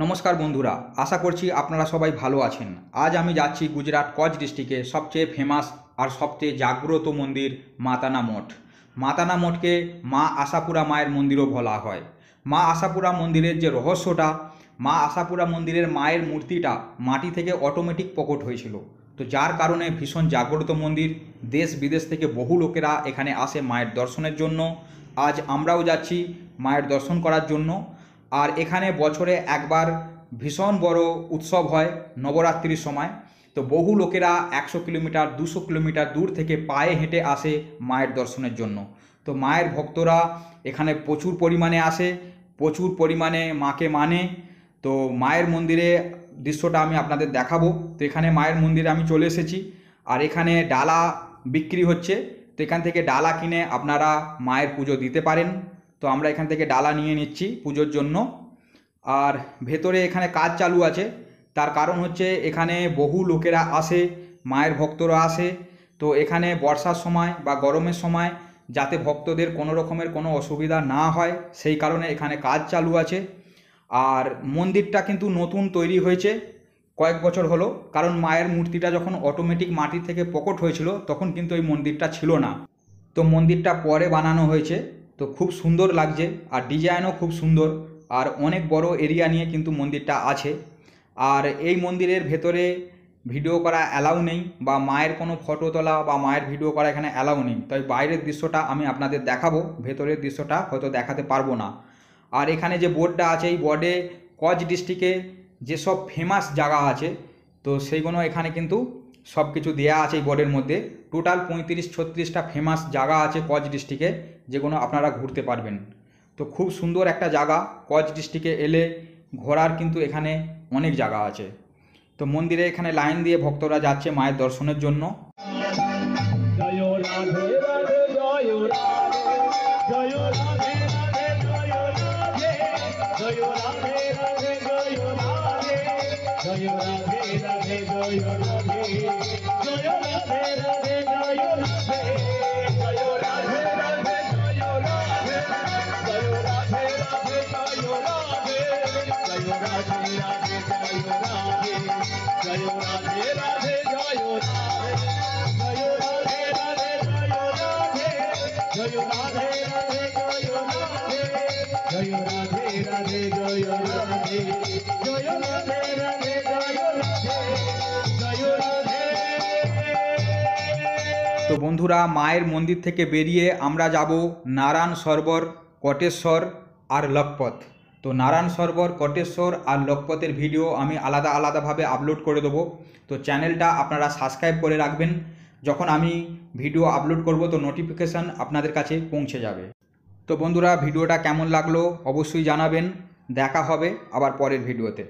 নমস্কার বন্ধুরা, আশা করছি আপনারা সবাই ভালো আছেন। আজ আমি যাচ্ছি গুজরাট কচ্ছ ডিস্ট্রিক্টে সবচেয়ে ফেমাস আর সবচেয়ে জাগ্রত মন্দির মাতানা মঠ। মাতানা মঠকে মা আশাপুরা মায়ের মন্দিরও বলা হয়। মা আশাপুরা মন্দিরের যে রহস্যটা, মা আশাপুরা মন্দিরের মায়ের মূর্তিটা মাটি থেকে অটোমেটিক প্রকট হয়েছিল, তো যার কারণে ভীষণ জাগ্রত মন্দির। দেশ বিদেশ থেকে বহু লোকেরা এখানে আসে মায়ের দর্শনের জন্য। আজ আমরাও যাচ্ছি মায়ের দর্শন করার জন্য। আর এখানে বছরে একবার ভীষণ বড় উৎসব হয় নবরাত্রির সময়। তো বহু লোকেরা 100 কিলোমিটার 200 কিলোমিটার দূর থেকে পায়ে হেঁটে আসে মায়ের দর্শনের জন্য। তো মায়ের ভক্তরা এখানে প্রচুর পরিমাণে আসে, প্রচুর পরিমাণে মাকে মানে। তো মায়ের মন্দিরে দৃশ্যটা আমি আপনাদের দেখাবো। তো এখানে মায়ের মন্দিরে আমি চলে এসেছি, আর এখানে ডালা বিক্রি হচ্ছে। তো এখান থেকে ডালা কিনে আপনারা মায়ের পুজো দিতে পারেন। তো আমরা এখান থেকে ডালা নিয়ে নিচ্ছি পুজোর জন্য। আর ভেতরে এখানে কাজ চালু আছে, তার কারণ হচ্ছে এখানে বহু লোকেরা আসে, মায়ের ভক্তরা আসে। তো এখানে বর্ষার সময় বা গরমের সময় যাতে ভক্তদের কোনো রকমের কোনো অসুবিধা না হয়, সেই কারণে এখানে কাজ চালু আছে। আর মন্দিরটা কিন্তু নতুন তৈরি হয়েছে, কয়েক বছর হলো। কারণ মায়ের মূর্তিটা যখন অটোমেটিক মাটি থেকে প্রকট হয়েছিল তখন কিন্তু এই মন্দিরটা ছিল না। তো মন্দিরটা পরে বানানো হয়েছে। তো খুব সুন্দর লাগছে, আর ডিজাইনও খুব সুন্দর, আর অনেক বড় এরিয়া নিয়ে কিন্তু মন্দিরটা আছে। আর এই মন্দিরের ভেতরে ভিডিও করা অ্যালাউ নেই, বা মায়ের কোনো ফটো তোলা বা মায়ের ভিডিও করা এখানে অ্যালাউ নেই। তাই বাইরের দৃশ্যটা আমি আপনাদের দেখাবো, ভেতরের দৃশ্যটা হয়তো দেখাতে পারবো না। আর এখানে যে বোর্ডটা আছে, এই বোর্ডে কচ্ছ ডিস্ট্রিক্টে যেসব ফেমাস জায়গা আছে তো সেইগুলো এখানে কিন্তু সব কিছু দেওয়া আছে এই বোর্ডের মধ্যে। টোটাল 35-36টা ফেমাস জায়গা আছে কচ্ছ ডিস্ট্রিক্টে, যেগুলো আপনারা ঘুরতে পারবেন। তো খুব সুন্দর একটা জায়গা। কচ্ছ ডিস্ট্রিক্টে এলে ঘোরার কিন্তু এখানে অনেক জায়গা আছে। তো মন্দিরে এখানে লাইন দিয়ে ভক্তরা যাচ্ছে মায়ের দর্শনের জন্য। তো বন্ধুরা, মায়ের মন্দির থেকে বেরিয়ে আমরা যাব নারায়ণ সরোবর, কটেশ্বর আর লখপত। তো নারায়ণ সরোবর, কটেশ্বর আর লখপতের ভিডিও আমি আলাদা আলাদাভাবে আপলোড করে দেবো। তো চ্যানেলটা আপনারা সাবস্ক্রাইব করে রাখবেন। যখন আমি ভিডিও আপলোড করব তো নোটিফিকেশান আপনাদের কাছে পৌঁছে যাবে। তো বন্ধুরা, ভিডিওটা কেমন লাগলো অবশ্যই জানাবেন। দেখা হবে আবার পরের ভিডিওতে।